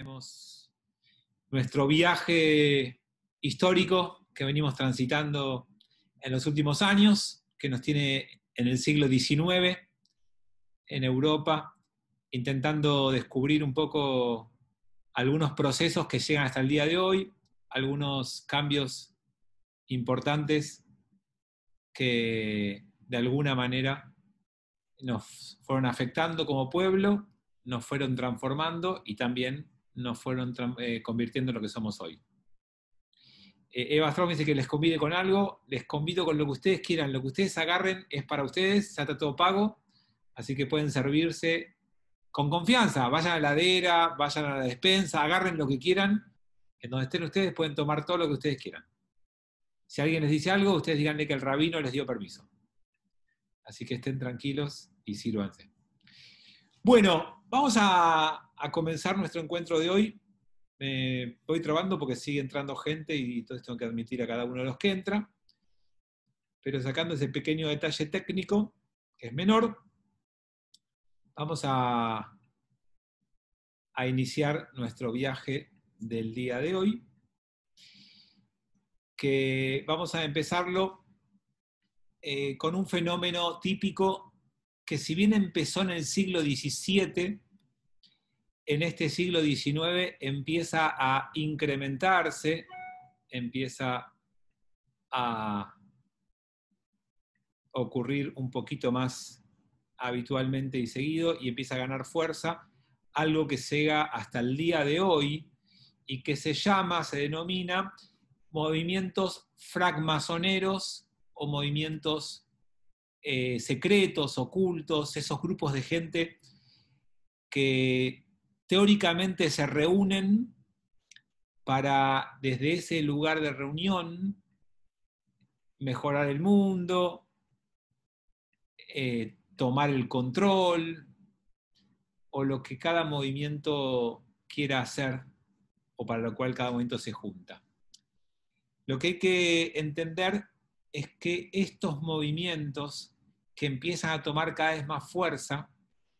Tenemos nuestro viaje histórico que venimos transitando en los últimos años, que nos tiene en el siglo XIX en Europa, intentando descubrir un poco algunos procesos que llegan hasta el día de hoy, algunos cambios importantes que de alguna manera nos fueron afectando como pueblo, nos fueron transformando y también nos fueron convirtiendo en lo que somos hoy. Eva Strauss dice que les convide con algo, les convido con lo que ustedes quieran, lo que ustedes agarren es para ustedes, ya está todo pago, así que pueden servirse con confianza, vayan a la heladera, vayan a la despensa, agarren lo que quieran, en donde estén ustedes pueden tomar todo lo que ustedes quieran. Si alguien les dice algo, ustedes díganle que el rabino les dio permiso. Así que estén tranquilos y sírvanse. Bueno, vamos a comenzar nuestro encuentro de hoy. Voy trabando porque sigue entrando gente y entonces tengo que admitir a cada uno de los que entra. Pero sacando ese pequeño detalle técnico, que es menor, vamos a iniciar nuestro viaje del día de hoy, que vamos a empezarlo con un fenómeno típico que si bien empezó en el siglo XVII, en este siglo XIX empieza a incrementarse, empieza a ocurrir un poquito más habitualmente y seguido y empieza a ganar fuerza, algo que llega hasta el día de hoy y que se denomina movimientos francmasoneros o movimientos secretos, ocultos, esos grupos de gente que teóricamente se reúnen para, desde ese lugar de reunión, mejorar el mundo, tomar el control, o lo que cada movimiento quiera hacer, o para lo cual cada movimiento se junta. Lo que hay que entender es que estos movimientos que empiezan a tomar cada vez más fuerza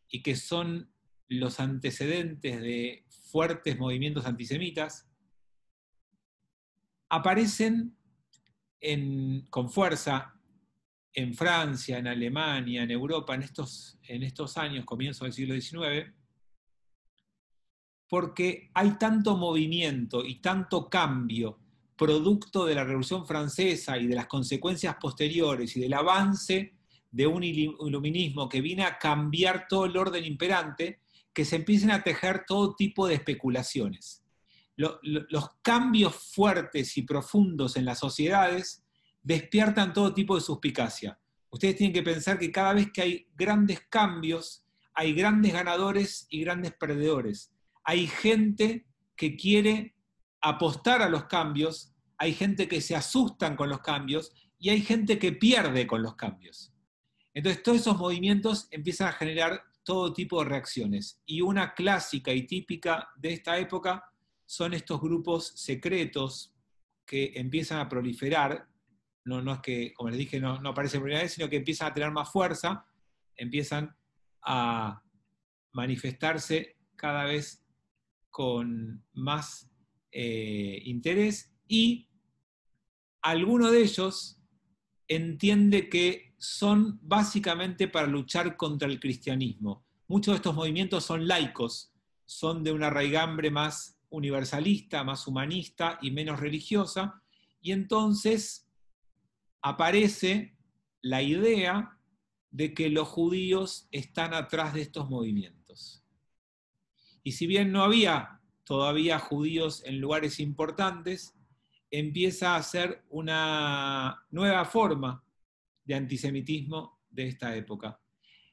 y que son los antecedentes de fuertes movimientos antisemitas, aparecen con fuerza en Francia, en Alemania, en Europa, en estos años, comienzo del siglo XIX, porque hay tanto movimiento y tanto cambio producto de la Revolución Francesa y de las consecuencias posteriores y del avance de un iluminismo que viene a cambiar todo el orden imperante, que se empiecen a tejer todo tipo de especulaciones. Los cambios fuertes y profundos en las sociedades despiertan todo tipo de suspicacia. Ustedes tienen que pensar que cada vez que hay grandes cambios, hay grandes ganadores y grandes perdedores. Hay gente que quiere apostar a los cambios, hay gente que se asustan con los cambios y hay gente que pierde con los cambios. Entonces todos esos movimientos empiezan a generar todo tipo de reacciones. Y una clásica y típica de esta época son estos grupos secretos que empiezan a proliferar. No es que, como les dije, no aparecen por primera vez, sino que empiezan a tener más fuerza, empiezan a manifestarse cada vez con más interés, y alguno de ellos entiende que son básicamente para luchar contra el cristianismo. Muchos de estos movimientos son laicos, son de una raigambre más universalista, más humanista y menos religiosa, y entonces aparece la idea de que los judíos están atrás de estos movimientos. Y si bien no había todavía judíos en lugares importantes, empieza a ser una nueva forma de antisemitismo de esta época.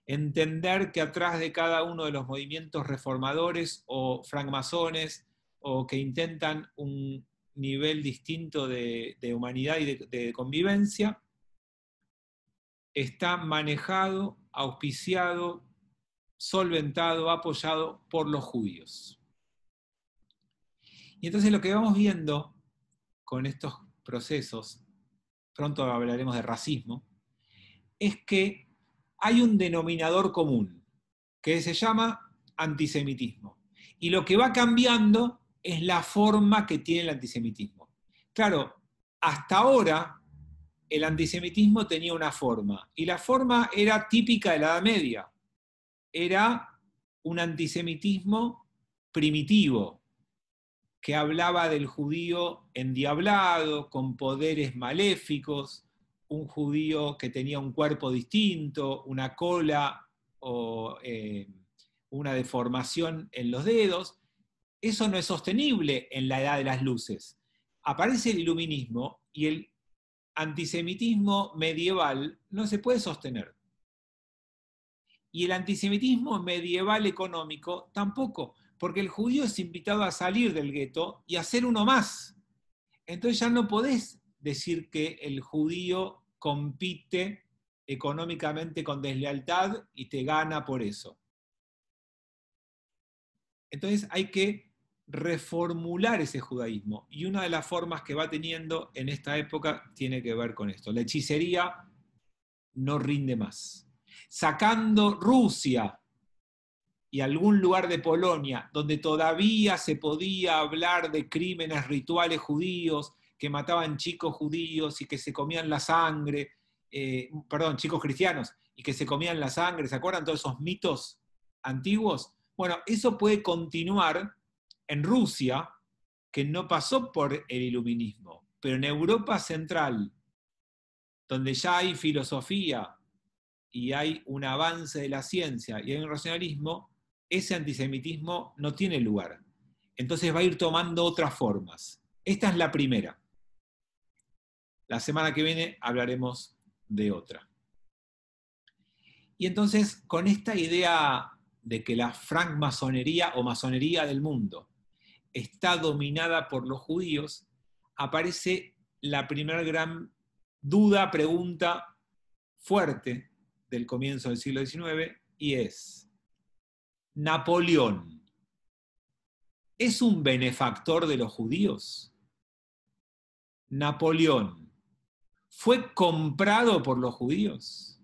Entender que atrás de cada uno de los movimientos reformadores o francmasones o que intentan un nivel distinto de humanidad y de convivencia, está manejado, auspiciado, solventado, apoyado por los judíos. Y entonces lo que vamos viendo con estos procesos, pronto hablaremos de racismo, es que hay un denominador común que se llama antisemitismo. Y lo que va cambiando es la forma que tiene el antisemitismo. Claro, hasta ahora el antisemitismo tenía una forma, y la forma era típica de la Edad Media. Era un antisemitismo primitivo, que hablaba del judío endiablado, con poderes maléficos, un judío que tenía un cuerpo distinto, una cola o una deformación en los dedos. Eso no es sostenible en la edad de las luces. Aparece el iluminismo y el antisemitismo medieval no se puede sostener. Y el antisemitismo medieval económico tampoco, porque el judío es invitado a salir del gueto y a ser uno más. Entonces ya no podés decir que el judío compite económicamente con deslealtad y te gana por eso. Entonces hay que reformular ese judaísmo. Y una de las formas que va teniendo en esta época tiene que ver con esto. La hechicería no rinde más. Sacando Rusia y algún lugar de Polonia donde todavía se podía hablar de crímenes rituales judíos, que mataban chicos judíos y que se comían la sangre, chicos cristianos, y que se comían la sangre, ¿se acuerdan todos esos mitos antiguos? Bueno, eso puede continuar en Rusia, que no pasó por el iluminismo, pero en Europa Central, donde ya hay filosofía y hay un avance de la ciencia y hay un racionalismo, ese antisemitismo no tiene lugar. Entonces va a ir tomando otras formas. Esta es la primera. La semana que viene hablaremos de otra. Y entonces, con esta idea de que la francmasonería o masonería del mundo está dominada por los judíos, aparece la primera gran duda, pregunta fuerte del comienzo del siglo XIX, y es: ¿Napoleón es un benefactor de los judíos? ¿Napoleón fue comprado por los judíos?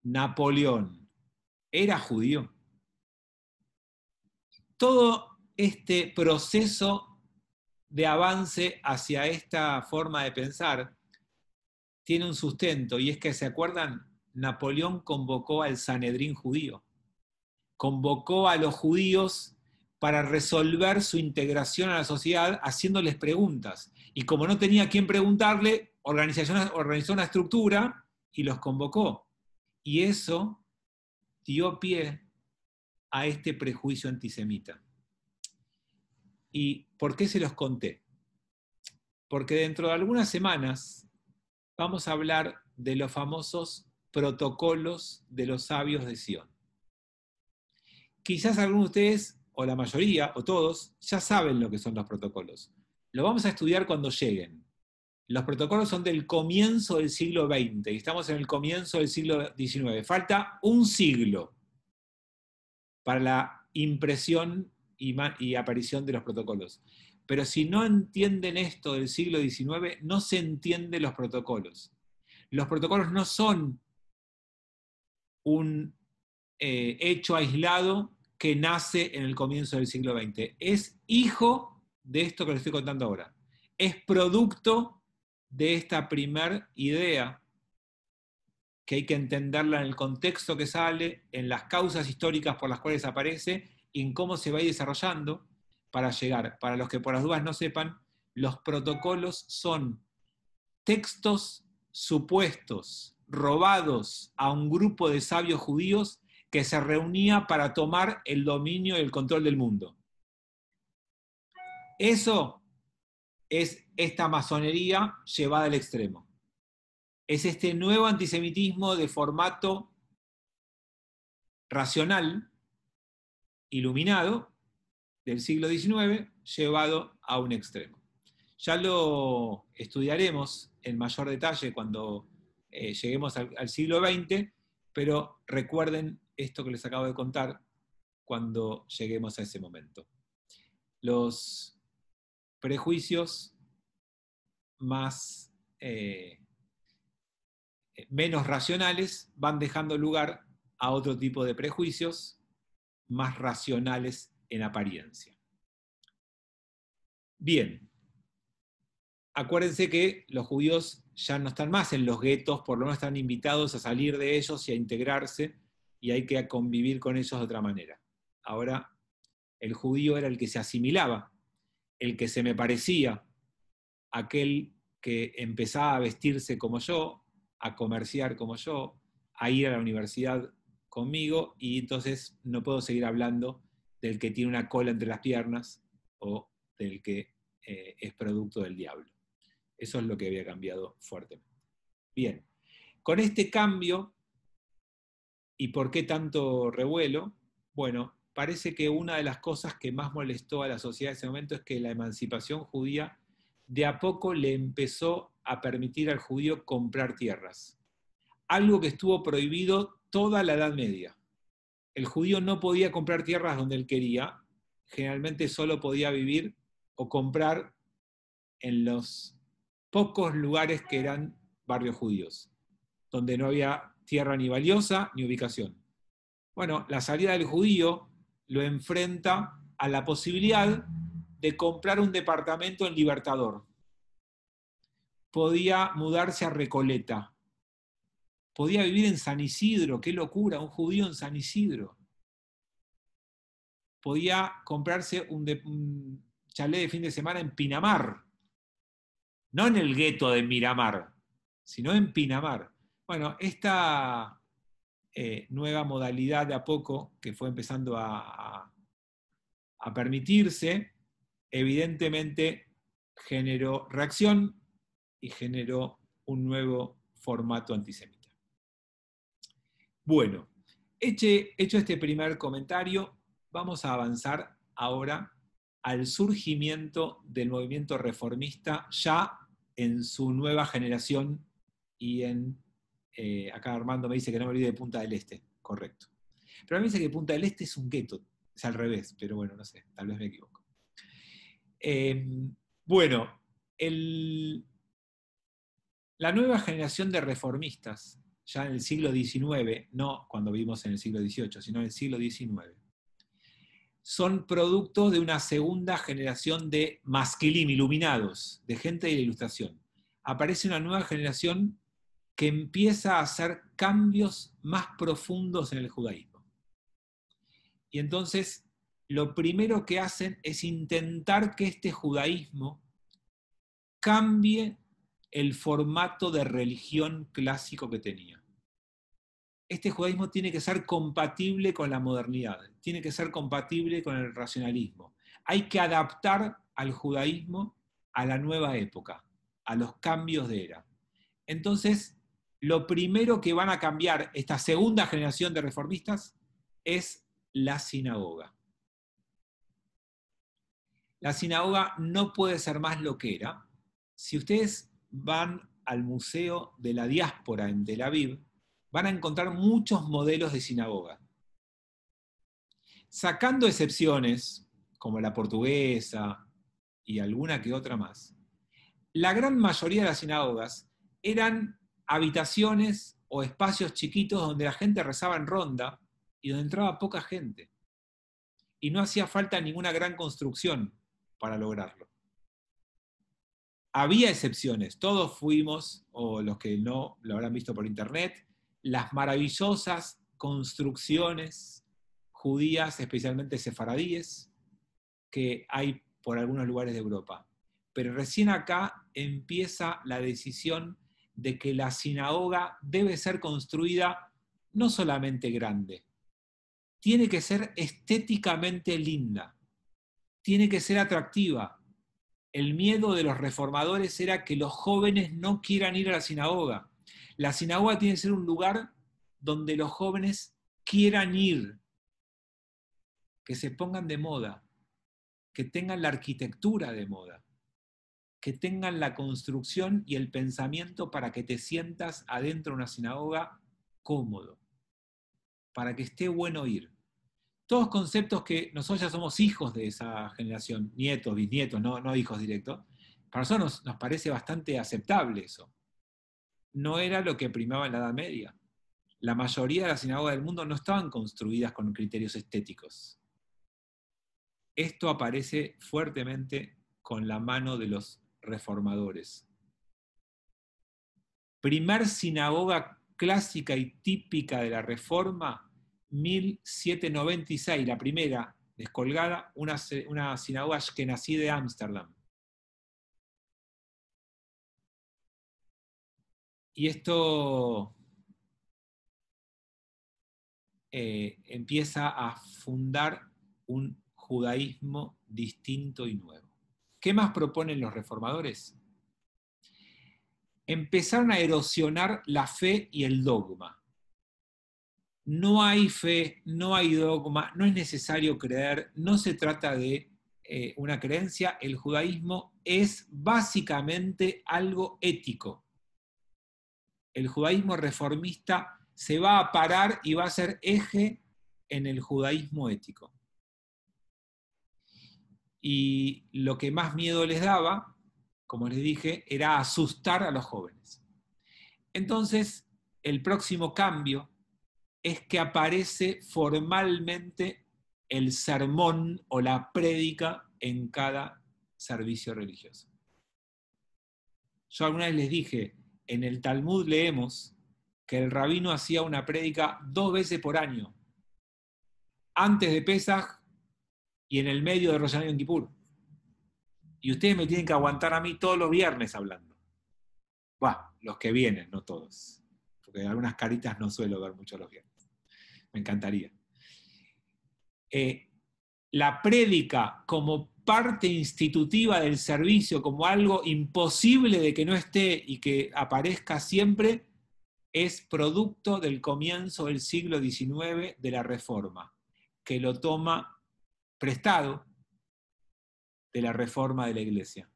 ¿Napoleón era judío? Todo este proceso de avance hacia esta forma de pensar tiene un sustento, y es que, ¿se acuerdan? Napoleón convocó al Sanedrín judío, convocó a los judíos para resolver su integración a la sociedad haciéndoles preguntas. Y como no tenía a quién preguntarle, organizó una estructura y los convocó. Y eso dio pie a este prejuicio antisemita. ¿Y por qué se los conté? Porque dentro de algunas semanas vamos a hablar de los famosos protocolos de los sabios de Sion. Quizás algunos de ustedes, o la mayoría, o todos, ya saben lo que son los protocolos. Lo vamos a estudiar cuando lleguen. Los protocolos son del comienzo del siglo XX, y estamos en el comienzo del siglo XIX. Falta un siglo para la impresión y aparición de los protocolos. Pero si no entienden esto del siglo XIX, no se entienden los protocolos. Los protocolos no son un hecho aislado que nace en el comienzo del siglo XX. Es hijo de esto que les estoy contando ahora. Es producto de esta primer idea, que hay que entenderla en el contexto que sale, en las causas históricas por las cuales aparece y en cómo se va a ir desarrollando para llegar. Para los que por las dudas no sepan, los protocolos son textos supuestos robados a un grupo de sabios judíos que se reunía para tomar el dominio y el control del mundo. Eso es esta masonería llevada al extremo. Es este nuevo antisemitismo de formato racional, iluminado, del siglo XIX, llevado a un extremo. Ya lo estudiaremos en mayor detalle cuando lleguemos al siglo XX, pero recuerden esto que les acabo de contar cuando lleguemos a ese momento. Los prejuicios menos racionales van dejando lugar a otro tipo de prejuicios más racionales en apariencia. Bien, acuérdense que los judíos ya no están más en los guetos, por lo menos están invitados a salir de ellos y a integrarse, y hay que convivir con ellos de otra manera. Ahora, el judío era el que se asimilaba, el que se me parecía, aquel que empezaba a vestirse como yo, a comerciar como yo, a ir a la universidad conmigo, y entonces no puedo seguir hablando del que tiene una cola entre las piernas o del que es producto del diablo. Eso es lo que había cambiado fuertemente. Bien, con este cambio, ¿y por qué tanto revuelo? Bueno, parece que una de las cosas que más molestó a la sociedad en ese momento es que la emancipación judía de a poco le empezó a permitir al judío comprar tierras. Algo que estuvo prohibido toda la Edad Media. El judío no podía comprar tierras donde él quería, generalmente solo podía vivir o comprar en los pocos lugares que eran barrios judíos, donde no había tierra ni valiosa ni ubicación. Bueno, la salida del judío lo enfrenta a la posibilidad de comprar un departamento en Libertador. Podía mudarse a Recoleta. Podía vivir en San Isidro, qué locura, un judío en San Isidro. Podía comprarse un chalet de fin de semana en Pinamar, no en el gueto de Miramar, sino en Pinamar. Bueno, esta nueva modalidad de a poco que fue empezando a permitirse, evidentemente generó reacción y generó un nuevo formato antisemita. Bueno, hecho este primer comentario, vamos a avanzar ahora al surgimiento del movimiento reformista ya en su nueva generación y en, acá Armando me dice que no me olvide de Punta del Este, correcto. Pero a mí me dice que Punta del Este es un gueto, es al revés, pero bueno, no sé, tal vez me equivoco. Bueno, la nueva generación de reformistas, ya en el siglo XIX, no cuando vivimos en el siglo XVIII, sino en el siglo XIX, son producto de una segunda generación de masquilim, iluminados, de gente de la Ilustración. Aparece una nueva generación que empieza a hacer cambios más profundos en el judaísmo. Y entonces, lo primero que hacen es intentar que este judaísmo cambie el formato de religión clásico que tenía. Este judaísmo tiene que ser compatible con la modernidad, tiene que ser compatible con el racionalismo. Hay que adaptar al judaísmo a la nueva época, a los cambios de era. Entonces, lo primero que van a cambiar esta segunda generación de reformistas es la sinagoga. La sinagoga no puede ser más lo que era. Si ustedes van al Museo de la Diáspora en Tel Aviv, van a encontrar muchos modelos de sinagoga. Sacando excepciones, como la portuguesa y alguna que otra más, la gran mayoría de las sinagogas eran habitaciones o espacios chiquitos donde la gente rezaba en ronda y donde entraba poca gente. Y no hacía falta ninguna gran construcción para lograrlo. Había excepciones, todos fuimos, o los que no lo habrán visto por internet, las maravillosas construcciones judías, especialmente sefaradíes, que hay por algunos lugares de Europa. Pero recién acá empieza la decisión de que la sinagoga debe ser construida no solamente grande, tiene que ser estéticamente linda, tiene que ser atractiva. El miedo de los reformadores era que los jóvenes no quieran ir a la sinagoga. La sinagoga tiene que ser un lugar donde los jóvenes quieran ir, que se pongan de moda, que tengan la arquitectura de moda, que tengan la construcción y el pensamiento para que te sientas adentro de una sinagoga cómodo, para que esté bueno ir. Todos conceptos que nosotros ya somos hijos de esa generación, nietos, bisnietos, no hijos directos. Para nosotros nos parece bastante aceptable eso. No era lo que primaba en la Edad Media. La mayoría de las sinagogas del mundo no estaban construidas con criterios estéticos. Esto aparece fuertemente con la mano de los reformadores. Primer sinagoga clásica y típica de la Reforma, 1796, la primera descolgada, una sinagoga ashkenazí de Ámsterdam. Y esto empieza a fundar un judaísmo distinto y nuevo. ¿Qué más proponen los reformadores? Empezaron a erosionar la fe y el dogma. No hay fe, no hay dogma, no es necesario creer, no se trata de una creencia, el judaísmo es básicamente algo ético. El judaísmo reformista se va a parar y va a ser eje en el judaísmo ético. Y lo que más miedo les daba, como les dije, era asustar a los jóvenes. Entonces, el próximo cambio es que aparece formalmente el sermón o la prédica en cada servicio religioso. Yo alguna vez les dije, en el Talmud leemos que el rabino hacía una prédica 2 veces por año, antes de Pesaj y en el medio de Rosh Hashanah y Yom Kippur. Y ustedes me tienen que aguantar a mí todos los viernes hablando. Bah, los que vienen, no todos. Porque algunas caritas no suelo ver mucho los viernes. Me encantaría. La prédica como parte institutiva del servicio, como algo imposible de que no esté y que aparezca siempre, es producto del comienzo del siglo XIX de la Reforma, que lo toma prestado de la Reforma de la Iglesia.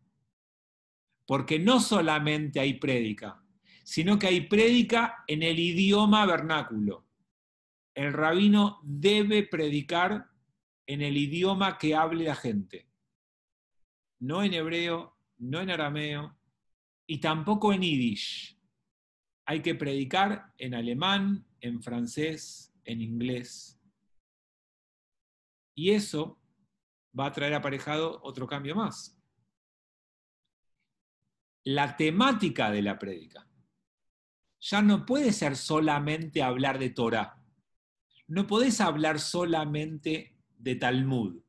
Porque no solamente hay prédica, sino que hay prédica en el idioma vernáculo. El rabino debe predicar en el idioma que hable la gente. No en hebreo, no en arameo, y tampoco en yiddish. Hay que predicar en alemán, en francés, en inglés. Y eso va a traer aparejado otro cambio más. La temática de la prédica ya no puede ser solamente hablar de Torah. No podés hablar solamente de Talmud.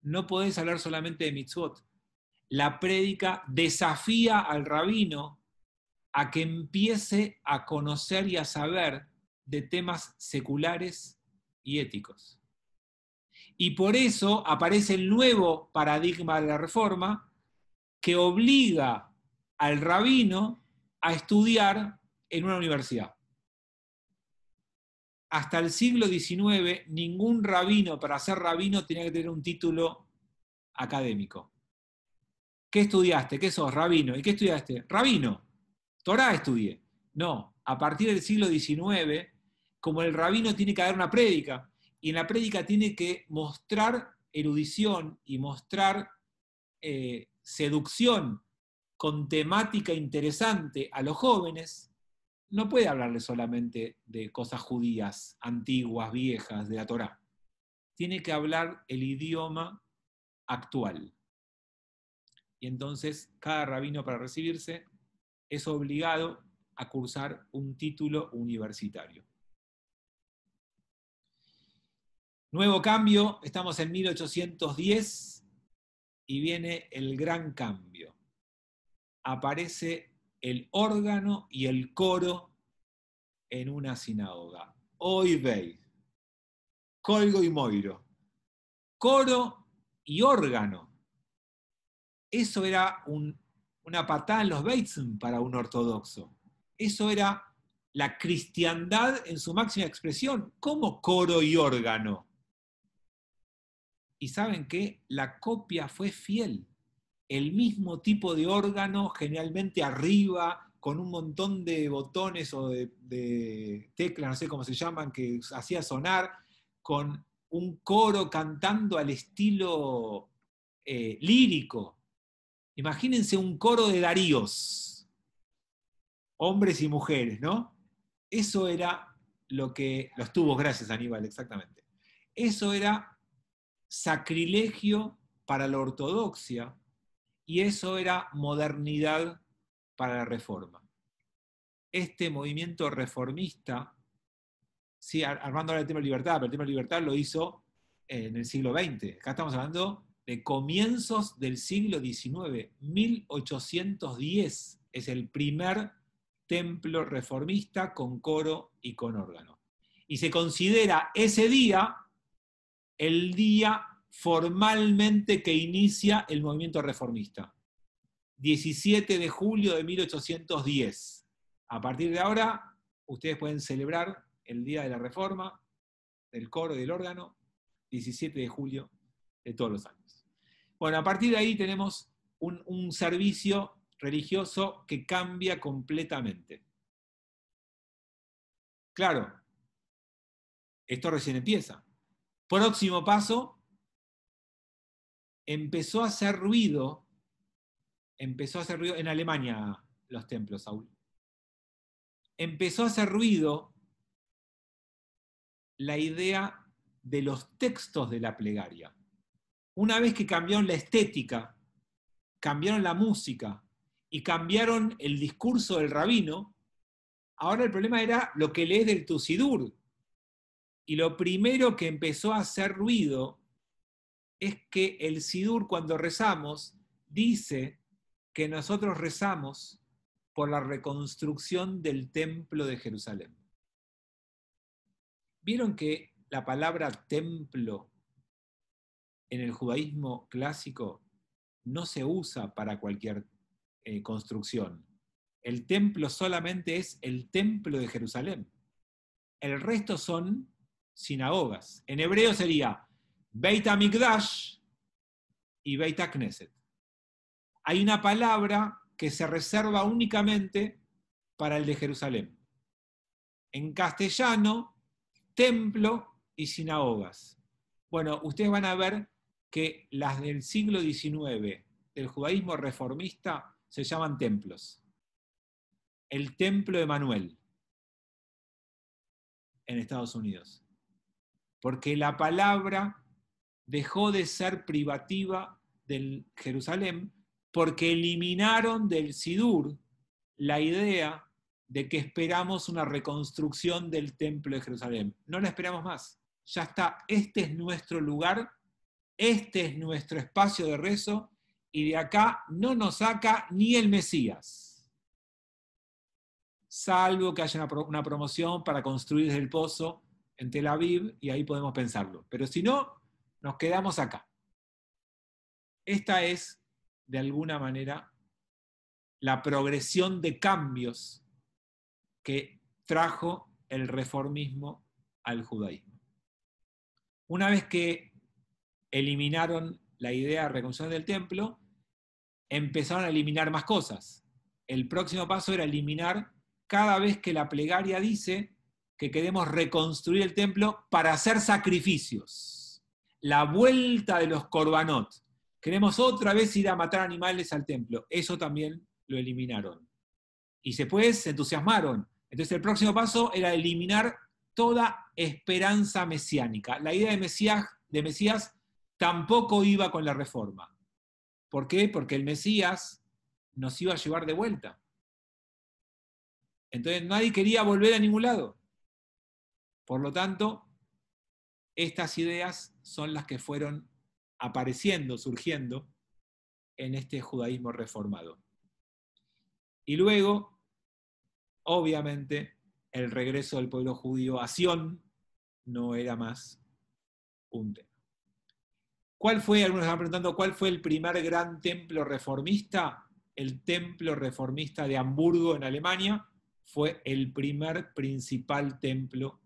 No podés hablar solamente de mitzvot. La prédica desafía al rabino a que empiece a conocer y a saber de temas seculares y éticos. Y por eso aparece el nuevo paradigma de la Reforma que obliga al rabino a estudiar en una universidad. Hasta el siglo XIX, ningún rabino, para ser rabino, tenía que tener un título académico. ¿Qué estudiaste? ¿Qué sos? Rabino. ¿Y qué estudiaste? Rabino. Torá estudié. No, a partir del siglo XIX, como el rabino tiene que dar una prédica, y en la prédica tiene que mostrar erudición y mostrar seducción con temática interesante a los jóvenes, no puede hablarles solamente de cosas judías, antiguas, viejas, de la Torá. Tiene que hablar el idioma actual. Y entonces cada rabino para recibirse es obligado a cursar un título universitario. Nuevo cambio, estamos en 1810 y viene el gran cambio. Aparece el órgano y el coro en una sinagoga. Oy vey, colgo y moiro. Coro y órgano. Eso era una patada en los Beitzen para un ortodoxo. Eso era la cristiandad en su máxima expresión. ¿Cómo coro y órgano? Y ¿saben qué? La copia fue fiel. El mismo tipo de órgano, generalmente arriba, con un montón de botones o de teclas, no sé cómo se llaman, que hacía sonar, con un coro cantando al estilo lírico. Imagínense un coro de Daríos, hombres y mujeres, ¿no? Eso era los tubos, gracias Aníbal, exactamente. Eso era sacrilegio para la ortodoxia y eso era modernidad para la reforma. Este movimiento reformista, sí, Armando habla del tema de libertad, pero el tema de libertad lo hizo en el siglo XX. Acá estamos hablando de comienzos del siglo XIX. 1810 es el primer templo reformista con coro y con órgano. Y se considera ese día el día formalmente que inicia el movimiento reformista. 17 de julio de 1810. A partir de ahora, ustedes pueden celebrar el Día de la Reforma, del coro y del órgano, 17 de julio de todos los años. Bueno, a partir de ahí tenemos un servicio religioso que cambia completamente. Claro, esto recién empieza. Próximo paso, empezó a hacer ruido en Alemania los templos, Saúl. Empezó a hacer ruido la idea de los textos de la plegaria. Una vez que cambiaron la estética, cambiaron la música y cambiaron el discurso del rabino, ahora el problema era lo que lees del Tusidur. Y lo primero que empezó a hacer ruido es que el Sidur, cuando rezamos, dice que nosotros rezamos por la reconstrucción del templo de Jerusalén. ¿Vieron que la palabra templo en el judaísmo clásico no se usa para cualquier construcción? El templo solamente es el templo de Jerusalén. El resto son sinagogas. En hebreo sería Beit HaMikdash y Beit HaKnesset. Hay una palabra que se reserva únicamente para el de Jerusalén. En castellano, templo y sinagogas. Bueno, ustedes van a ver que las del siglo XIX, del judaísmo reformista, se llaman templos. El templo de Manuel, en Estados Unidos. Porque la palabra dejó de ser privativa del Jerusalén porque eliminaron del Sidur la idea de que esperamos una reconstrucción del templo de Jerusalén. No la esperamos más. Ya está, este es nuestro lugar, este es nuestro espacio de rezo, y de acá no nos saca ni el Mesías. Salvo que haya una promoción para construir desde el pozo en Tel Aviv, y ahí podemos pensarlo. Pero si no, nos quedamos acá. Esta es, de alguna manera, la progresión de cambios que trajo el reformismo al judaísmo. Una vez que eliminaron la idea de reconstrucción del templo, empezaron a eliminar más cosas. El próximo paso era eliminar cada vez que la plegaria dice que queremos reconstruir el templo para hacer sacrificios. La vuelta de los korbanot. Queremos otra vez ir a matar animales al templo. Eso también lo eliminaron. Y después se entusiasmaron. Entonces el próximo paso era eliminar toda esperanza mesiánica. La idea de Mesías tampoco iba con la reforma. ¿Por qué? Porque el Mesías nos iba a llevar de vuelta. Entonces nadie quería volver a ningún lado. Por lo tanto, estas ideas son las que fueron apareciendo, surgiendo en este judaísmo reformado. Y luego, obviamente, el regreso del pueblo judío a Sion no era más un tema. Algunos estaban preguntando, ¿cuál fue el primer gran templo reformista? El templo reformista de Hamburgo, en Alemania, fue el primer principal templo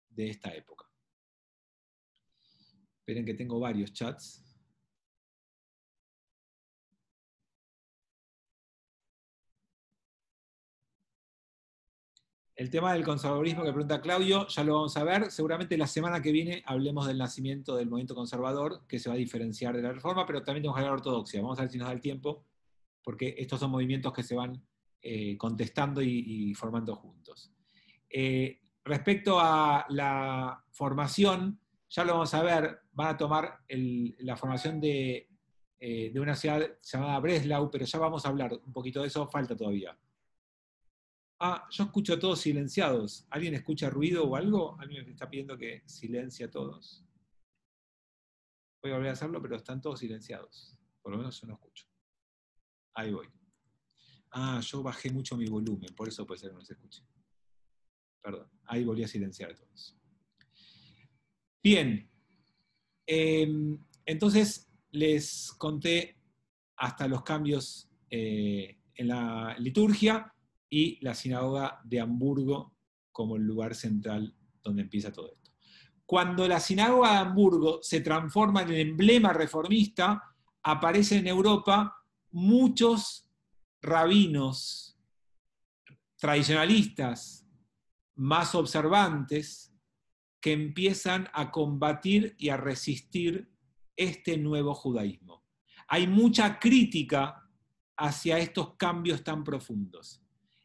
de esta época. Esperen que tengo varios chats. El tema del conservadurismo que pregunta Claudio, ya lo vamos a ver. Seguramente la semana que viene hablemos del nacimiento del movimiento conservador, que se va a diferenciar de la reforma, pero también tenemos que hablar de la ortodoxia. Vamos a ver si nos da el tiempo, porque estos son movimientos que se van contestando y formando juntos. Respecto a la formación, ya lo vamos a ver, van a tomar la formación de una ciudad llamada Breslau, pero ya vamos a hablar un poquito de eso, falta todavía. Yo escucho a todos silenciados. ¿Alguien escucha ruido o algo? ¿Alguien me está pidiendo que silencie a todos? Voy a volver a hacerlo, pero están todos silenciados. Por lo menos yo no escucho. Ahí voy. Yo bajé mucho mi volumen, por eso puede ser que no se escuche. Perdón, ahí volví a silenciar a todos. Bien, entonces les conté hasta los cambios en la liturgia y la sinagoga de Hamburgo como el lugar central donde empieza todo esto. Cuando la sinagoga de Hamburgo se transforma en el emblema reformista, aparecen en Europa muchos rabinos tradicionalistas más observantes que empiezan a combatir y a resistir este nuevo judaísmo. Hay mucha crítica hacia estos cambios tan profundos.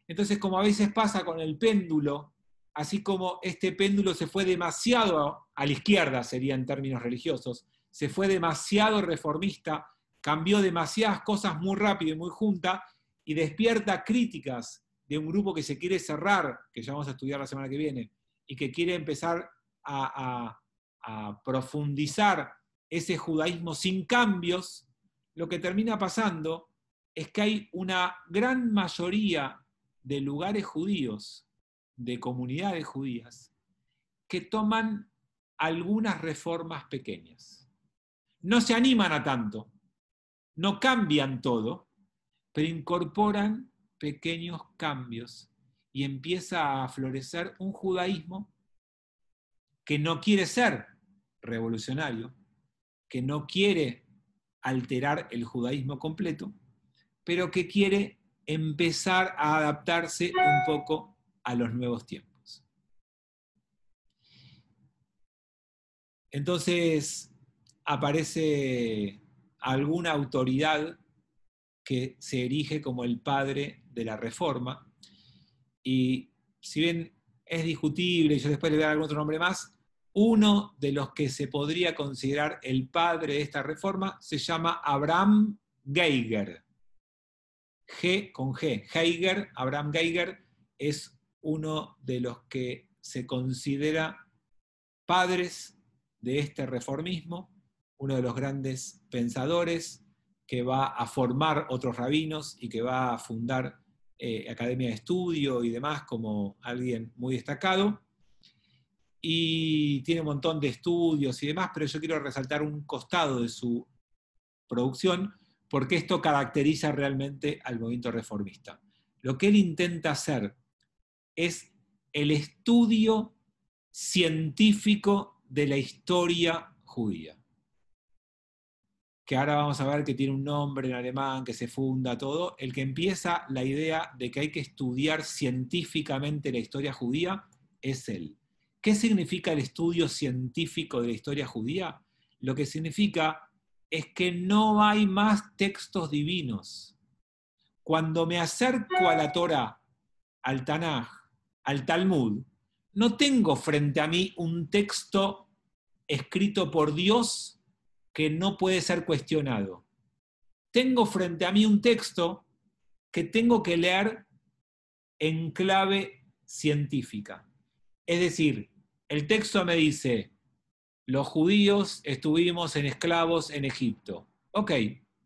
Entonces, como a veces pasa con el péndulo, así como este péndulo se fue demasiado a la izquierda, sería en términos religiosos, se fue demasiado reformista, cambió demasiadas cosas muy rápido y muy junta, y despierta críticas de un grupo que se quiere cerrar, que ya vamos a estudiar la semana que viene, y que quiere empezar a profundizar ese judaísmo sin cambios. Lo que termina pasando es que hay una gran mayoría de lugares judíos, de comunidades judías, que toman algunas reformas pequeñas. No se animan a tanto, no cambian todo, pero incorporan pequeños cambios y empieza a florecer un judaísmo que no quiere ser revolucionario, que no quiere alterar el judaísmo completo, pero que quiere empezar a adaptarse un poco a los nuevos tiempos. Entonces aparece alguna autoridad que se erige como el padre de la reforma, y si bien es discutible, y yo después le voy a dar algún otro nombre más, uno de los que se podría considerar el padre de esta reforma se llama Abraham Geiger. G con G. Geiger, Abraham Geiger, es uno de los que se considera padres de este reformismo, uno de los grandes pensadores que va a formar otros rabinos y que va a fundar academia de estudio y demás como alguien muy destacado. Y tiene un montón de estudios y demás, pero yo quiero resaltar un costado de su producción, porque esto caracteriza realmente al movimiento reformista. Lo que él intenta hacer es el estudio científico de la historia judía, que ahora vamos a ver que tiene un nombre en alemán, que se funda todo, el que empieza la idea de que hay que estudiar científicamente la historia judía es él. ¿Qué significa el estudio científico de la historia judía? Lo que significa es que no hay más textos divinos. Cuando me acerco a la Torá, al Tanaj, al Talmud, no tengo frente a mí un texto escrito por Dios que no puede ser cuestionado. Tengo frente a mí un texto que tengo que leer en clave científica. Es decir, el texto me dice, los judíos estuvimos en esclavos en Egipto. Ok,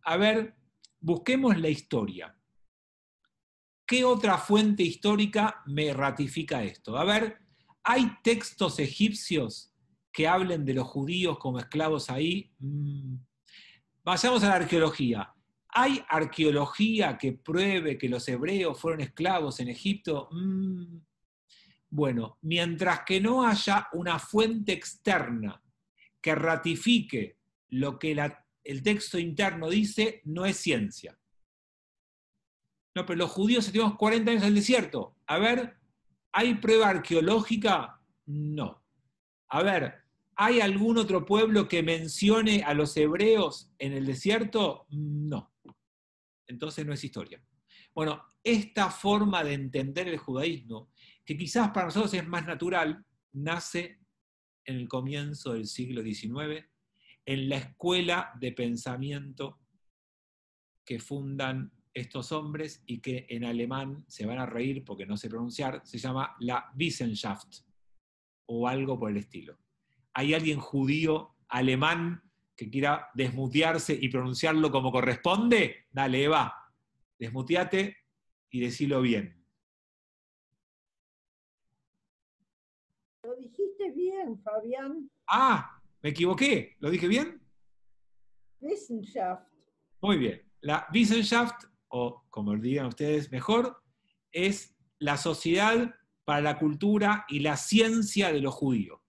a ver, busquemos la historia. ¿Qué otra fuente histórica me ratifica esto? A ver, ¿hay textos egipcios que hablen de los judíos como esclavos ahí? Vayamos a la arqueología. ¿Hay arqueología que pruebe que los hebreos fueron esclavos en Egipto? Bueno, mientras que no haya una fuente externa que ratifique lo que el texto interno dice, no es ciencia. No, pero los judíos estuvimos 40 años en el desierto. A ver, ¿hay prueba arqueológica? No. A ver, ¿hay algún otro pueblo que mencione a los hebreos en el desierto? No. Entonces no es historia. Bueno, esta forma de entender el judaísmo que quizás para nosotros es más natural, nace en el comienzo del siglo XIX, en la escuela de pensamiento que fundan estos hombres y que en alemán se van a reír porque no sé pronunciar, se llama la Wissenschaft o algo por el estilo. ¿Hay alguien judío alemán que quiera desmutearse y pronunciarlo como corresponde? Dale, Eva, desmuteate y decilo bien. Lo dijiste bien, Fabián. Ah, me equivoqué, ¿lo dije bien? Wissenschaft. Muy bien. La Wissenschaft, o como digan ustedes mejor, es la sociedad para la cultura y la ciencia de los judíos.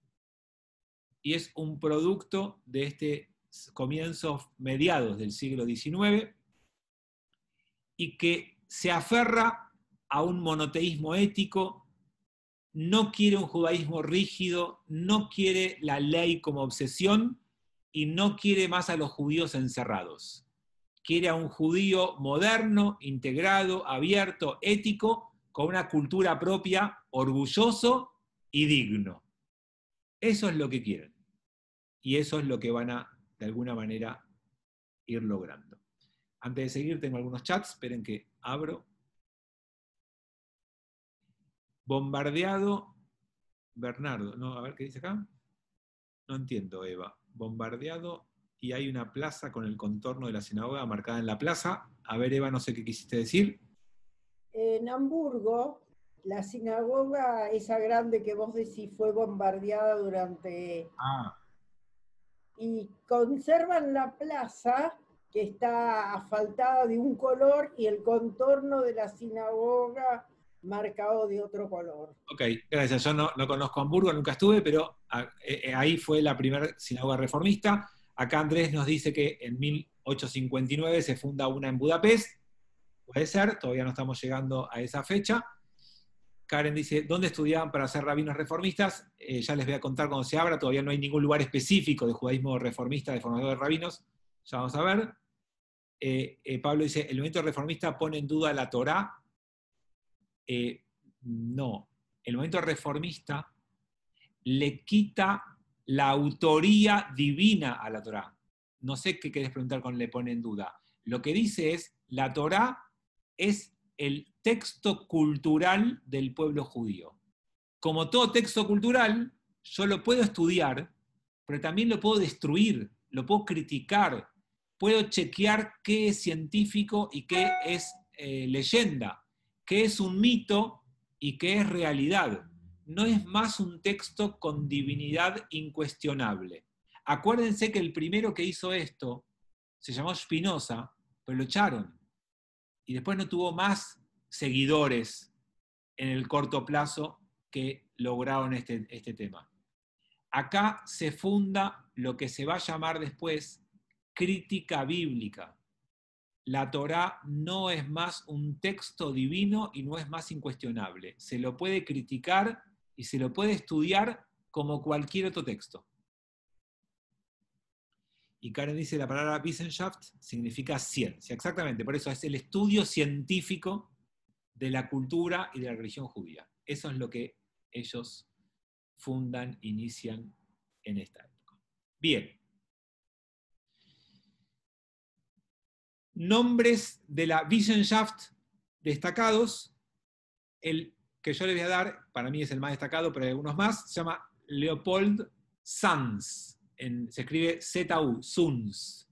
Y es un producto de este comienzo, mediados del siglo XIX, y que se aferra a un monoteísmo ético, no quiere un judaísmo rígido, no quiere la ley como obsesión y no quiere más a los judíos encerrados. Quiere a un judío moderno, integrado, abierto, ético, con una cultura propia, orgulloso y digno. Eso es lo que quieren. Y eso es lo que van a, de alguna manera, ir logrando. Antes de seguir, tengo algunos chats, esperen que abro. Bombardeado, Bernardo, no, a ver qué dice acá. No entiendo, Eva. Bombardeado y hay una plaza con el contorno de la sinagoga marcada en la plaza. A ver, Eva, no sé qué quisiste decir. En Hamburgo, la sinagoga, esa grande que vos decís, fue bombardeada durante... Ah. Y conservan la plaza, que está asfaltada de un color, y el contorno de la sinagoga marcado de otro color. Ok, gracias. Yo no conozco Hamburgo, nunca estuve, pero ahí fue la primera sinagoga reformista. Acá Andrés nos dice que en 1859 se funda una en Budapest. Puede ser, todavía no estamos llegando a esa fecha. Karen dice, ¿dónde estudiaban para ser rabinos reformistas? Ya les voy a contar cuando se abra, todavía no hay ningún lugar específico de judaísmo reformista, de formador de rabinos. Ya vamos a ver. Pablo dice, ¿el movimiento reformista pone en duda la Torá? No. El movimiento reformista le quita la autoría divina a la Torá. No sé qué querés preguntar con le pone en duda. Lo que dice es, la Torá es el texto cultural del pueblo judío. Como todo texto cultural, yo lo puedo estudiar, pero también lo puedo destruir, lo puedo criticar, puedo chequear qué es científico y qué es leyenda, qué es un mito y qué es realidad. No es más un texto con divinidad incuestionable. Acuérdense que el primero que hizo esto se llamó Spinoza, pero lo echaron. Y después no tuvo más seguidores en el corto plazo que lograron este tema. Acá se funda lo que se va a llamar después crítica bíblica. La Torá no es más un texto divino y no es más incuestionable. Se lo puede criticar y se lo puede estudiar como cualquier otro texto. Y Karen dice la palabra Wissenschaft significa ciencia. Exactamente, por eso es el estudio científico de la cultura y de la religión judía. Eso es lo que ellos fundan, inician en esta época. Bien. Nombres de la Wissenschaft destacados. El que yo les voy a dar, para mí es el más destacado, pero hay algunos más, se llama Leopold Sanz. Se escribe Z-U, Sunz.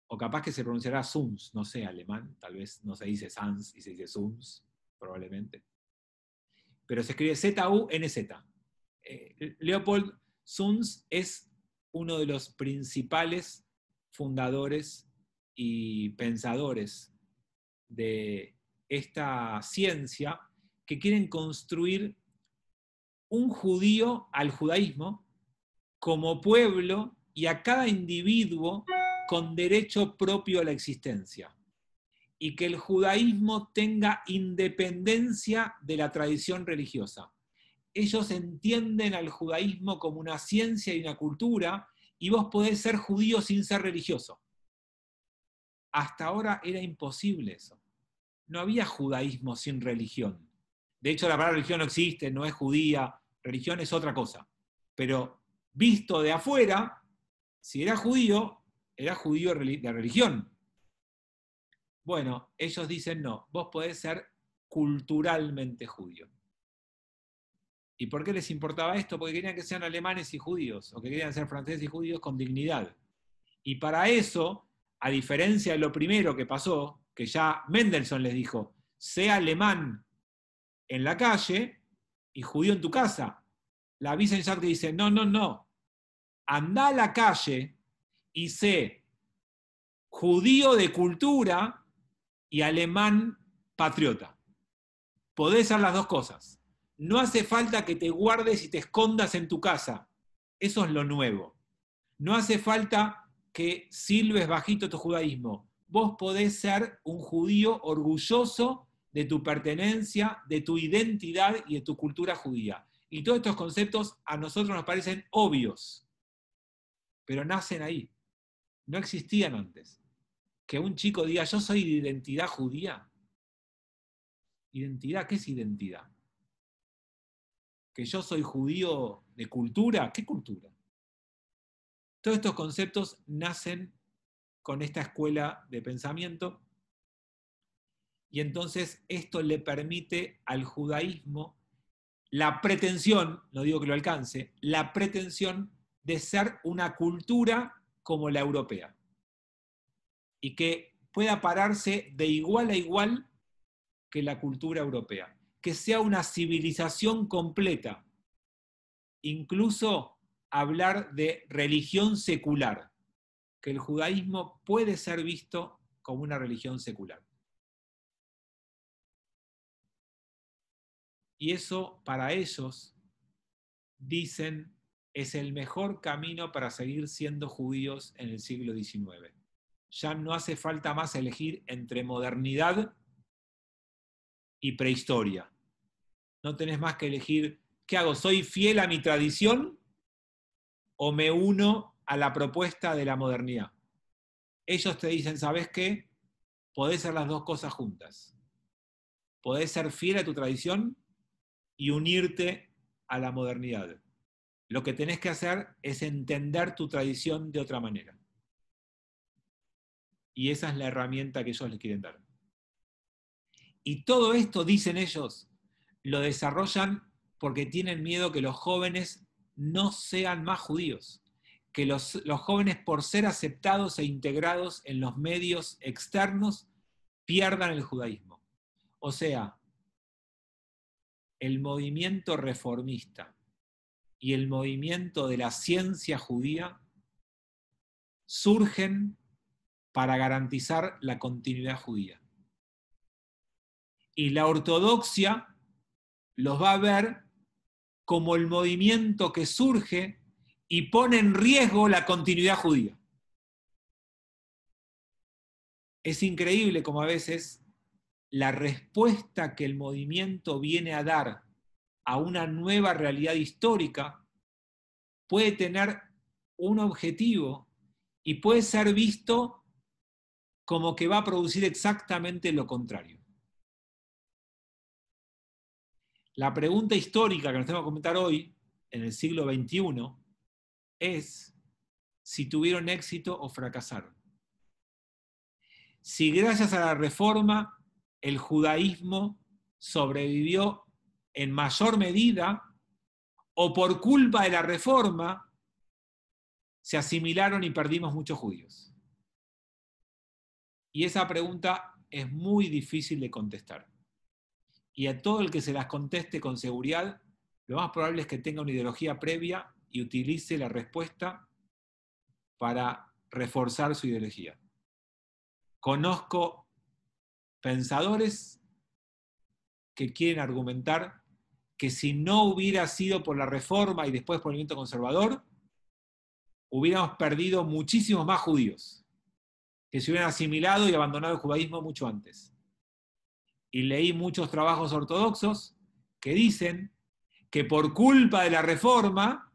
O capaz que se pronunciará Sunz, no sé, alemán, tal vez no se dice Sanz y se dice Sunz, probablemente. Pero se escribe Z-U-N-Z. Leopold Sunz es uno de los principales fundadores y pensadores de esta ciencia que quieren construir un judío al judaísmo como pueblo y a cada individuo con derecho propio a la existencia, y que el judaísmo tenga independencia de la tradición religiosa. Ellos entienden al judaísmo como una ciencia y una cultura, y vos podés ser judío sin ser religioso. Hasta ahora era imposible eso. No había judaísmo sin religión. De hecho, la palabra religión no existe, no es judía, religión es otra cosa. Pero visto de afuera, si era judío de religión. Bueno, ellos dicen no, vos podés ser culturalmente judío. ¿Y por qué les importaba esto? Porque querían que sean alemanes y judíos, o que querían ser franceses y judíos con dignidad. Y para eso, a diferencia de lo primero que pasó, que ya Mendelssohn les dijo, sea alemán en la calle y judío en tu casa. La Wissenschaft dice, no, no, no, anda a la calle y sé judío de cultura y alemán patriota. Podés ser las dos cosas. No hace falta que te guardes y te escondas en tu casa. Eso es lo nuevo. No hace falta que silbes bajito tu judaísmo. Vos podés ser un judío orgulloso de tu pertenencia, de tu identidad y de tu cultura judía. Y todos estos conceptos a nosotros nos parecen obvios, pero nacen ahí. No existían antes. Que un chico diga, yo soy de identidad judía. ¿Identidad? ¿Qué es identidad? ¿Que yo soy judío de cultura? ¿Qué cultura? Todos estos conceptos nacen con esta escuela de pensamiento y entonces esto le permite al judaísmo la pretensión, no digo que lo alcance, la pretensión de ser una cultura como la europea y que pueda pararse de igual a igual que la cultura europea, que sea una civilización completa, incluso hablar de religión secular, que el judaísmo puede ser visto como una religión secular. Y eso para ellos, dicen, es el mejor camino para seguir siendo judíos en el siglo XIX. Ya no hace falta más elegir entre modernidad y prehistoria. No tenés más que elegir, ¿qué hago? ¿Soy fiel a mi tradición o me uno a la propuesta de la modernidad? Ellos te dicen, ¿sabes qué? Podés hacer las dos cosas juntas. Podés ser fiel a tu tradición y unirte a la modernidad. Lo que tenés que hacer es entender tu tradición de otra manera. Y esa es la herramienta que ellos les quieren dar. Y todo esto, dicen ellos, lo desarrollan porque tienen miedo que los jóvenes no sean más judíos. Que los jóvenes, por ser aceptados e integrados en los medios externos, pierdan el judaísmo. O sea, el movimiento reformista y el movimiento de la ciencia judía surgen para garantizar la continuidad judía. Y la ortodoxia los va a ver como el movimiento que surge y pone en riesgo la continuidad judía. Es increíble como a veces la respuesta que el movimiento viene a dar a una nueva realidad histórica puede tener un objetivo y puede ser visto como que va a producir exactamente lo contrario. La pregunta histórica que nos tenemos que comentar hoy, en el siglo XXI, es si tuvieron éxito o fracasaron. Si gracias a la reforma el judaísmo sobrevivió en mayor medida o por culpa de la reforma se asimilaron y perdimos muchos judíos. Y esa pregunta es muy difícil de contestar. Y a todo el que se las conteste con seguridad, lo más probable es que tenga una ideología previa y utilice la respuesta para reforzar su ideología. Conozco pensadores que quieren argumentar que si no hubiera sido por la reforma y después por el movimiento conservador, hubiéramos perdido muchísimos más judíos, que se hubieran asimilado y abandonado el judaísmo mucho antes. Y leí muchos trabajos ortodoxos que dicen que por culpa de la reforma,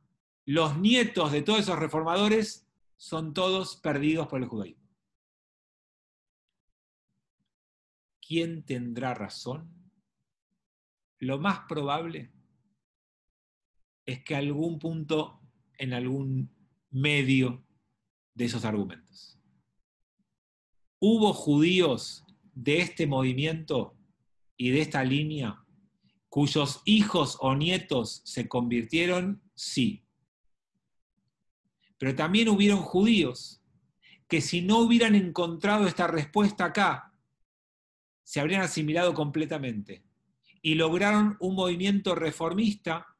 los nietos de todos esos reformadores son todos perdidos por el judaísmo. ¿Quién tendrá razón? lo más probable es que algún punto, en algún medio de esos argumentos, hubo judíos de este movimiento y de esta línea cuyos hijos o nietos se convirtieron, sí. Pero también hubieron judíos que si no hubieran encontrado esta respuesta acá, se habrían asimilado completamente. Y lograron un movimiento reformista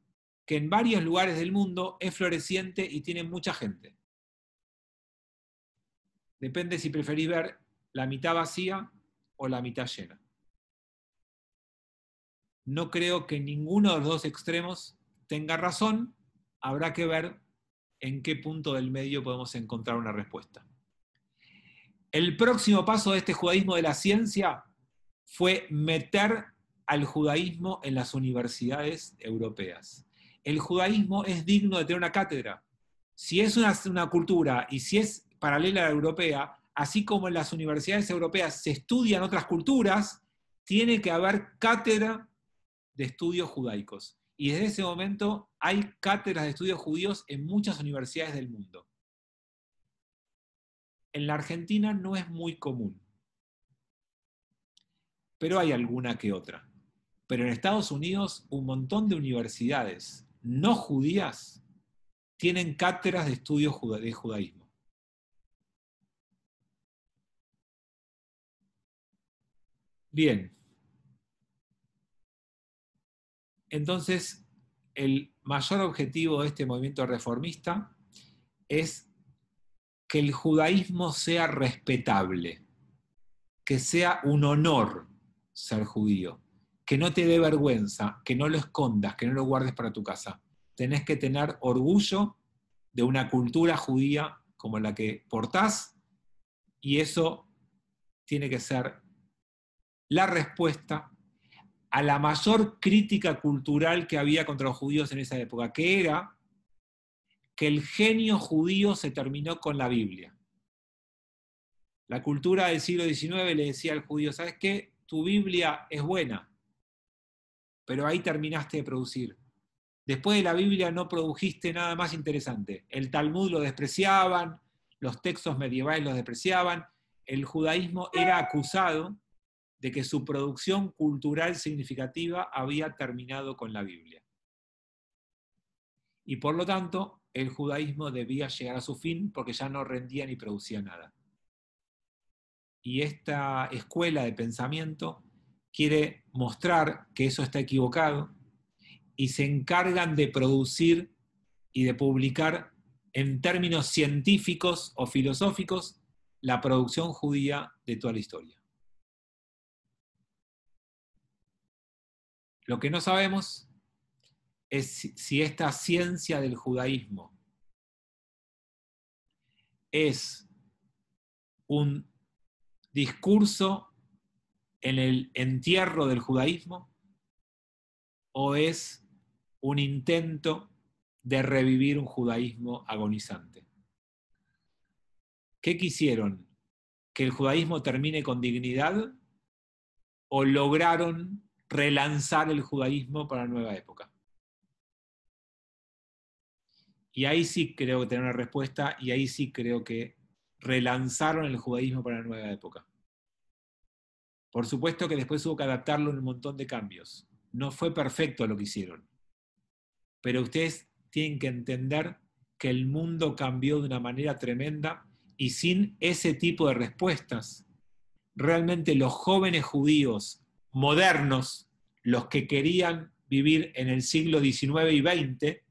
que en varios lugares del mundo es floreciente y tiene mucha gente. Depende si preferís ver la mitad vacía o la mitad llena. No creo que ninguno de los dos extremos tenga razón. Habrá que ver en qué punto del medio podemos encontrar una respuesta. El próximo paso de este judaísmo de la ciencia fue meter al judaísmo en las universidades europeas. El judaísmo es digno de tener una cátedra. Si es una cultura y si es paralela a la europea, así como en las universidades europeas se estudian otras culturas, tiene que haber cátedra de estudios judaicos. Y desde ese momento hay cátedras de estudios judíos en muchas universidades del mundo. En la Argentina no es muy común, pero hay alguna que otra. Pero en Estados Unidos un montón de universidades no judías tienen cátedras de estudios de judaísmo. Bien. Entonces, el mayor objetivo de este movimiento reformista es que el judaísmo sea respetable, que sea un honor ser judío, que no te dé vergüenza, que no lo escondas, que no lo guardes para tu casa. Tenés que tener orgullo de una cultura judía como la que portás, y eso tiene que ser la respuesta a la mayor crítica cultural que había contra los judíos en esa época, que era que el genio judío se terminó con la Biblia. La cultura del siglo XIX le decía al judío, ¿sabes qué? Tu Biblia es buena, pero ahí terminaste de producir. Después de la Biblia no produjiste nada más interesante. El Talmud lo despreciaban, los textos medievales los despreciaban, el judaísmo era acusado de que su producción cultural significativa había terminado con la Biblia. Y por lo tanto, el judaísmo debía llegar a su fin porque ya no rendía ni producía nada. Y esta escuela de pensamiento quiere mostrar que eso está equivocado y se encargan de producir y de publicar en términos científicos o filosóficos la producción judía de toda la historia. Lo que no sabemos es si esta ciencia del judaísmo es un discurso en el entierro del judaísmo o es un intento de revivir un judaísmo agonizante. ¿Qué quisieron? ¿Que el judaísmo termine con dignidad o lograron relanzar el judaísmo para la nueva época? Y ahí sí creo que tener una respuesta, y ahí sí creo que relanzaron el judaísmo para la nueva época. Por supuesto que después hubo que adaptarlo en un montón de cambios. No fue perfecto lo que hicieron. Pero ustedes tienen que entender que el mundo cambió de una manera tremenda y sin ese tipo de respuestas, realmente los jóvenes judíos modernos, los que querían vivir en el siglo XIX y XX,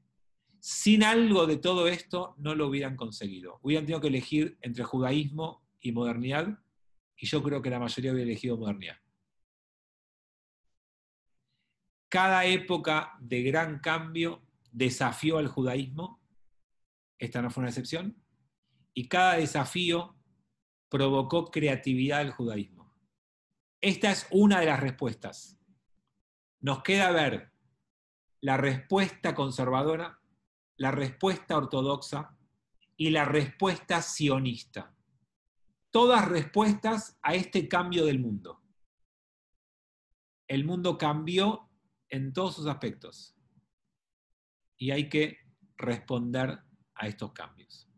sin algo de todo esto no lo hubieran conseguido. Hubieran tenido que elegir entre judaísmo y modernidad, y yo creo que la mayoría hubiera elegido modernidad. Cada época de gran cambio desafió al judaísmo, esta no fue una excepción, y cada desafío provocó creatividad del judaísmo. Esta es una de las respuestas. Nos queda ver la respuesta conservadora, la respuesta ortodoxa y la respuesta sionista. Todas respuestas a este cambio del mundo. El mundo cambió en todos sus aspectos. Y hay que responder a estos cambios.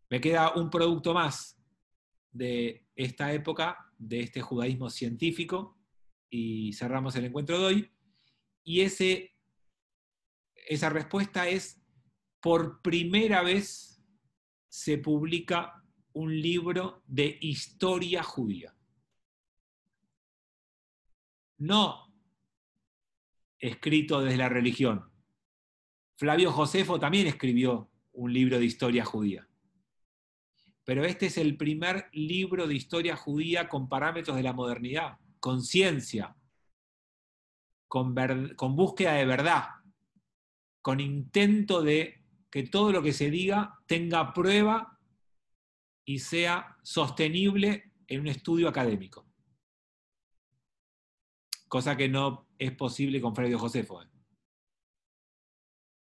Me queda un producto más de esta época, de este judaísmo científico, y cerramos el encuentro de hoy. Y esa respuesta es: por primera vez se publica un libro de historia judía. No escrito desde la religión. Flavio Josefo también escribió un libro de historia judía. Pero este es el primer libro de historia judía con parámetros de la modernidad, con ciencia, con búsqueda de verdad, con intento de que todo lo que se diga tenga prueba y sea sostenible en un estudio académico. Cosa que no es posible con Flavio Josefo.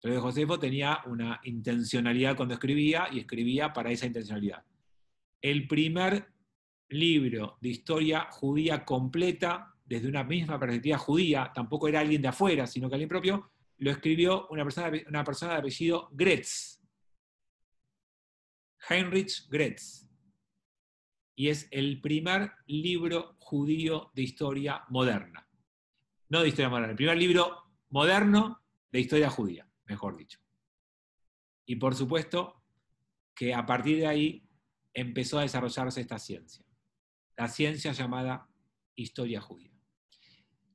Flavio Josefo tenía una intencionalidad cuando escribía, y escribía para esa intencionalidad. El primer libro de historia judía completa, desde una misma perspectiva judía, tampoco era alguien de afuera, sino que alguien propio, lo escribió una persona de apellido Gretz, Heinrich Gretz. Y es el primer libro judío de historia moderna. No de historia moderna, el primer libro moderno de historia judía, mejor dicho. Y por supuesto que a partir de ahí empezó a desarrollarse esta ciencia, la ciencia llamada historia judía.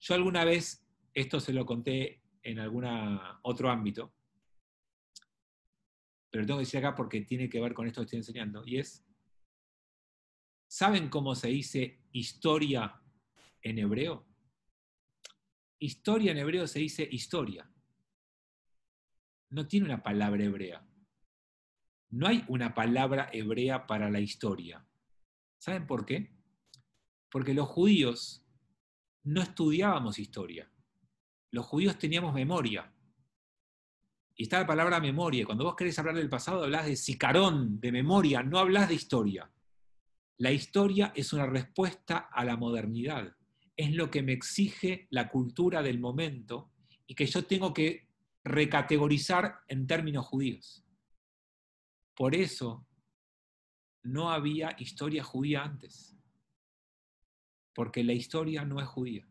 Yo alguna vez, esto se lo conté en algún otro ámbito, pero lo tengo que decir acá porque tiene que ver con esto que estoy enseñando, y es: ¿saben cómo se dice historia en hebreo? Historia en hebreo se dice historia. No tiene una palabra hebrea. No hay una palabra hebrea para la historia. ¿Saben por qué? Porque los judíos no estudiábamos historia. Los judíos teníamos memoria. Y está la palabra memoria. Cuando vos querés hablar del pasado, hablás de sicarón, de memoria, no hablás de historia. La historia es una respuesta a la modernidad. Es lo que me exige la cultura del momento y que yo tengo que recategorizar en términos judíos. Por eso no había historia judía antes. Porque la historia no es judía.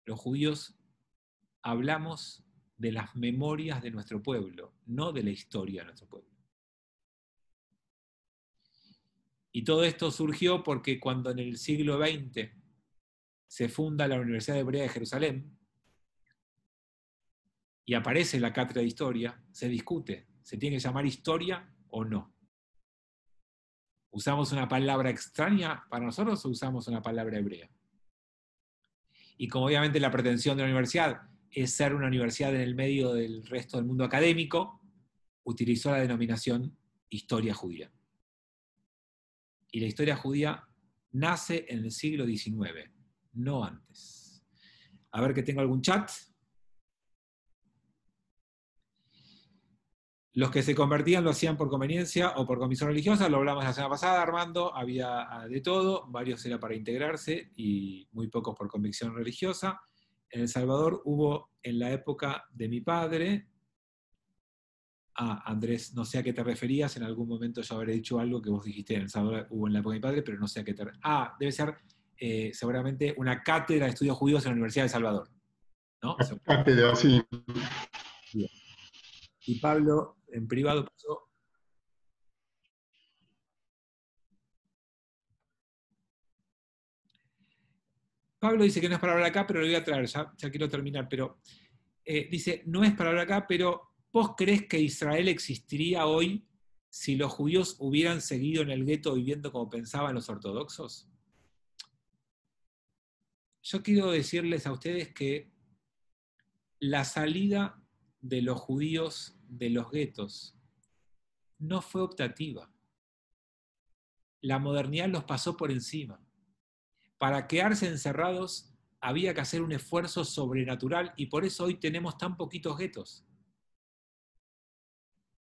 Los judíos hablamos de las memorias de nuestro pueblo, no de la historia de nuestro pueblo. Y todo esto surgió porque cuando en el siglo XX se funda la Universidad Hebrea de Jerusalén y aparece la cátedra de historia, se discute, ¿se tiene que llamar historia o no? ¿Usamos una palabra extraña para nosotros o usamos una palabra hebrea? Y como obviamente la pretensión de la universidad es ser una universidad en el medio del resto del mundo académico, utilizó la denominación historia judía. Y la historia judía nace en el siglo XIX, no antes. A ver que tengo algún chat. Los que se convertían lo hacían por conveniencia o por convicción religiosa, lo hablamos la semana pasada, Armando, había de todo, varios era para integrarse y muy pocos por convicción religiosa. En El Salvador hubo, en la época de mi padre, Andrés, no sé a qué te referías, en algún momento yo habré dicho algo que vos dijiste, en El Salvador hubo en la época de mi padre, pero no sé a qué te referías. Debe ser seguramente una cátedra de estudios judíos en la Universidad de El Salvador, ¿no? Cátedra, sí. Y Pablo, en privado, pasó. Pablo dice que no es para hablar acá, pero lo voy a traer, ya quiero terminar, pero dice, no es para hablar acá, pero ¿vos crees que Israel existiría hoy si los judíos hubieran seguido en el gueto viviendo como pensaban los ortodoxos? Yo quiero decirles a ustedes que la salida de los judíos de los guetos no fue optativa. La modernidad los pasó por encima. Para quedarse encerrados había que hacer un esfuerzo sobrenatural y por eso hoy tenemos tan poquitos guetos.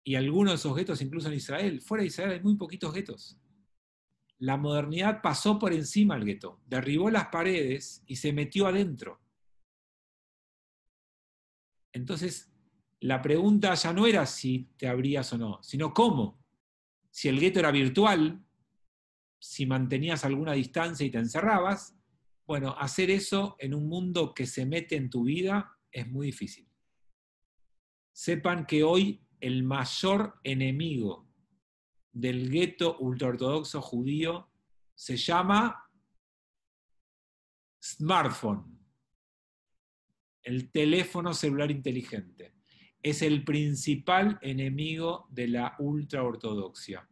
Y algunos de esos guetos incluso en Israel. Fuera de Israel hay muy poquitos guetos. La modernidad pasó por encima del gueto, derribó las paredes y se metió adentro. Entonces, la pregunta ya no era si te abrías o no, sino cómo. Si el gueto era virtual, si mantenías alguna distancia y te encerrabas, bueno, hacer eso en un mundo que se mete en tu vida es muy difícil. Sepan que hoy el mayor enemigo del gueto ultraortodoxo judío se llama smartphone, el teléfono celular inteligente. Es el principal enemigo de la ultraortodoxia.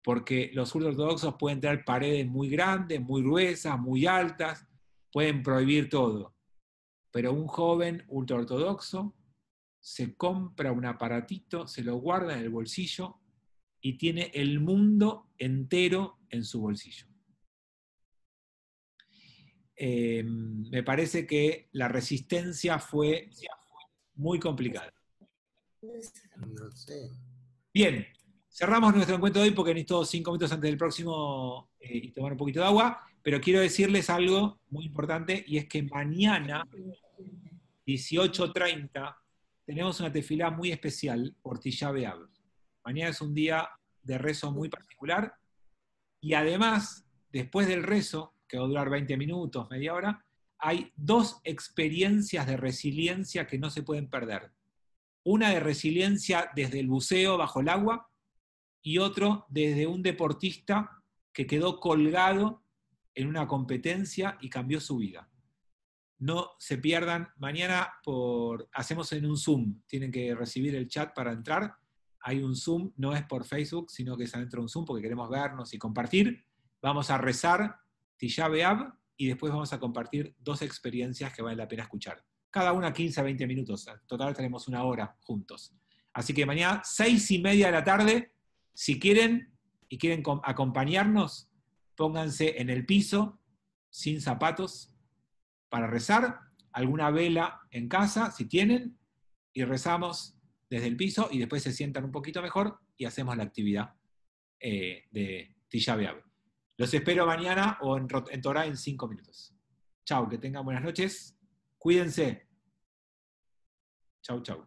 Porque los ultraortodoxos pueden tener paredes muy grandes, muy gruesas, muy altas, pueden prohibir todo. Pero un joven ultraortodoxo se compra un aparatito, se lo guarda en el bolsillo y tiene el mundo entero en su bolsillo. Me parece que la resistencia fue muy complicada. No sé. Bien, cerramos nuestro encuentro de hoy porque necesito 5 minutos antes del próximo y tomar un poquito de agua, pero quiero decirles algo muy importante y es que mañana, 18:30, tenemos una tefilá muy especial por Tisha B'Av. Mañana es un día de rezo muy particular y además, después del rezo, que va a durar 20 minutos, media hora, hay 2 experiencias de resiliencia que no se pueden perder. Una de resiliencia desde el buceo bajo el agua y otro desde un deportista que quedó colgado en una competencia y cambió su vida. No se pierdan, mañana hacemos en un Zoom, tienen que recibir el chat para entrar, hay un Zoom, no es por Facebook, sino que es adentro de un Zoom porque queremos vernos y compartir. Vamos a rezar Tisha B'Av y después vamos a compartir 2 experiencias que vale la pena escuchar. Cada una 15 a 20 minutos, en total tenemos 1 hora juntos. Así que mañana, 6:30 de la tarde, si quieren y quieren acompañarnos, pónganse en el piso, sin zapatos, para rezar, alguna vela en casa, si tienen, y rezamos desde el piso, y después se sientan un poquito mejor y hacemos la actividad de Tisha B'Av. Los espero mañana o en Torah en 5 minutos. Chau, que tengan buenas noches. Cuídense. Chau, chau.